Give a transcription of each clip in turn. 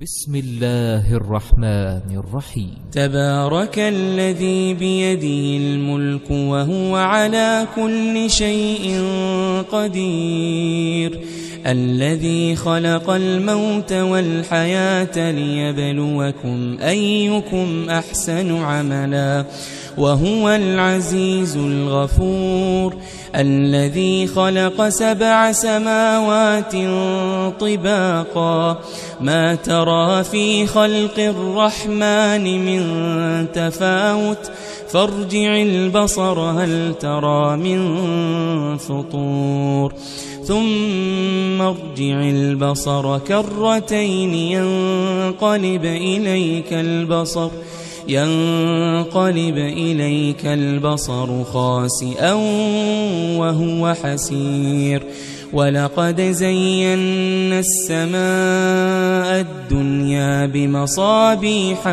بسم الله الرحمن الرحيم. تبارك الذي بيده الملك وهو على كل شيء قدير، الذي خلق الموت والحياة ليبلوكم أيكم أحسن عملا وهو العزيز الغفور، الذي خلق 7 سماوات طباقا ما ترى في خلق الرحمن من تفاوت فارجع البصر هل ترى من فطور ثم ارجع البصر كرتين ينقلب إليك البصر خاسئا وهو حسير، ولقد زينا السماء الدنيا بمصابيح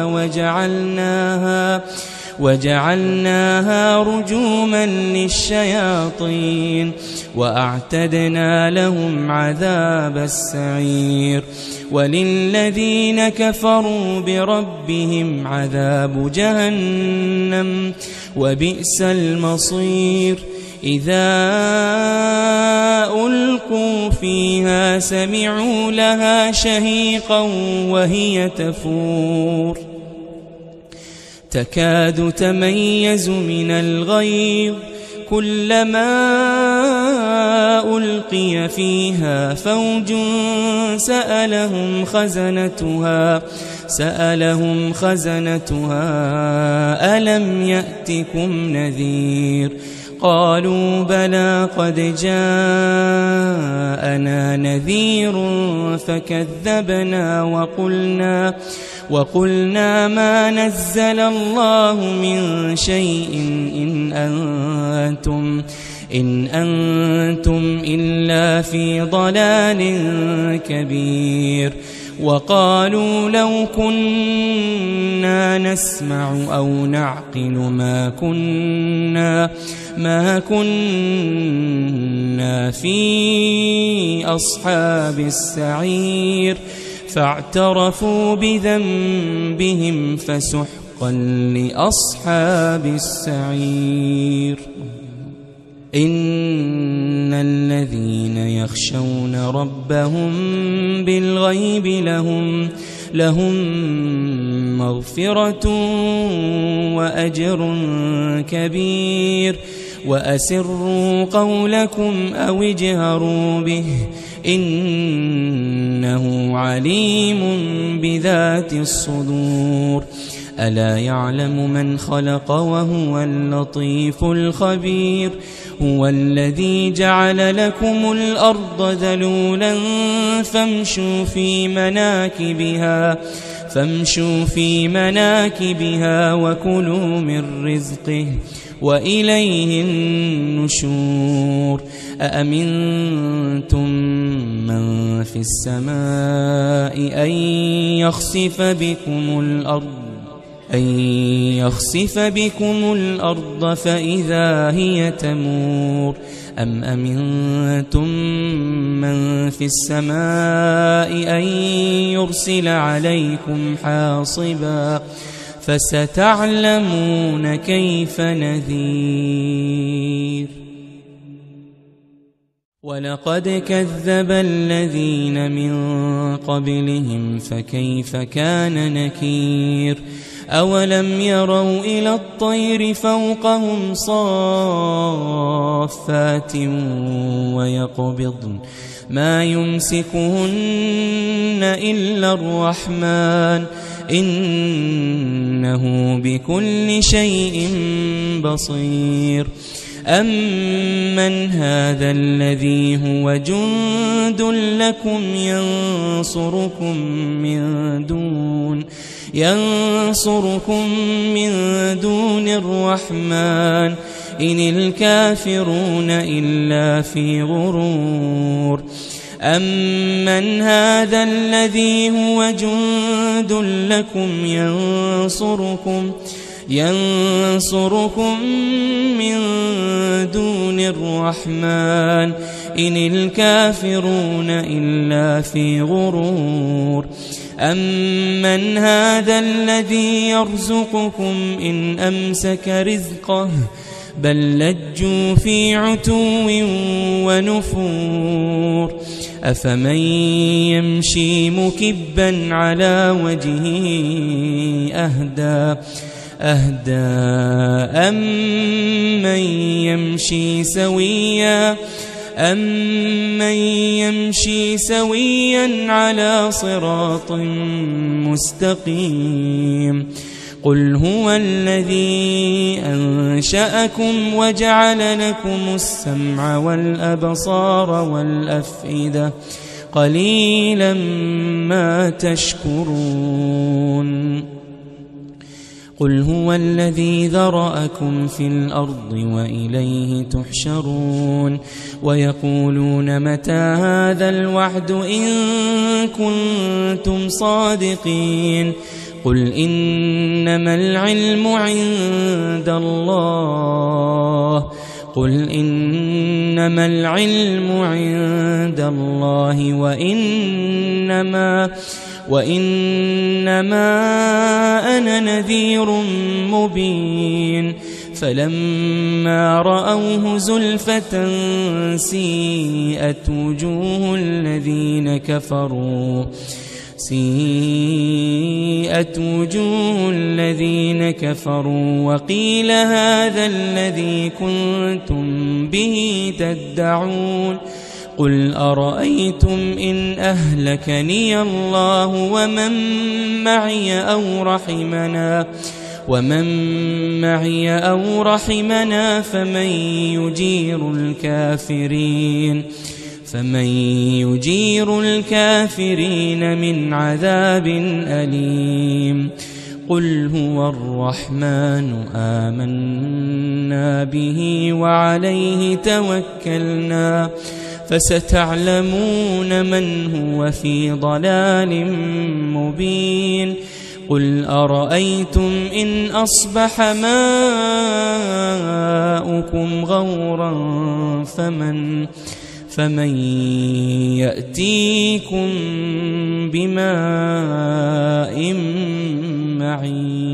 وجعلناها رجوما للشياطين وأعتدنا لهم عذاب السعير، وللذين كفروا بربهم عذاب جهنم وبئس المصير، إذا ألقوا فيها سمعوا لها شهيقا وهي تفور تكاد تميز من الغيظ، كلما ألقي فيها فوج سألهم خزنتها ألم يأتكم نذير، قالوا بلى قد جاءنا نذير فكذبنا وقلنا ما نزل الله من شيء إن أنتم إلا في ضلال كبير، وقالوا لو كنا نسمع أو نعقل ما كنا في أصحاب السعير، فاعترفوا بذنبهم فسحقا لأصحاب السعير. إن الذين يخشون ربهم بالغيب لهم مغفرة وأجر كبير، وأسروا قولكم أو اجهروا به إنه عليم بذات الصدور، ألا يعلم من خلق وهو اللطيف الخبير، هو الذي جعل لكم الأرض ذلولا فامشوا في مناكبها وكلوا من رزقه وإليه النشور، أأمنتم من في السماء أن يخسف بكم الأرض فإذا هي تمور، أم أمنتم من في السماء أن يرسل عليكم حاصبا فستعلمون كيف نذير. ولقد كذب الذين من قبلهم فكيف كان نكير، أولم يروا إلى الطير فوقهم صافات ويقبضن ما يمسكهن إلا الرحمن إنه بكل شيء بصير، أمن هذا الذي هو جند لكم ينصركم من دون الرحمن إن الكافرون إلا في غرور، أمن هذا الذي هو جند لكم ينصركم من دون الرحمن إن الكافرون إلا في غرور أمن هذا الذي يرزقكم إن أمسك رزقه بل لجوا في عتو ونفور أفمن يمشي مكبا على وجهه أهدى أمن يمشي سويا على صراط مستقيم قل هو الذي أنشأكم وجعل لكم السمع والأبصار والأفئدة قليلا ما تشكرون قل هو الذي ذرأكم في الأرض وإليه تحشرون ويقولون متى هذا الوعد إن كنتم صادقين قل إنما العلم عند الله وإنما أنا نذير مبين فلما رأوه زلفة سيئت وجوه الذين كفروا وقيل هذا الذي كنتم به تدعون قل أرأيتم إن أهلكني الله ومن معي أو رحمنا فمن يجير الكافرين من عذاب أليم قل هو الرحمن آمنا به وعليه توكلنا فستعلمون من هو في ضلال مبين قل أرأيتم إن أصبح ماؤكم غورا فمن يأتيكم بماء معين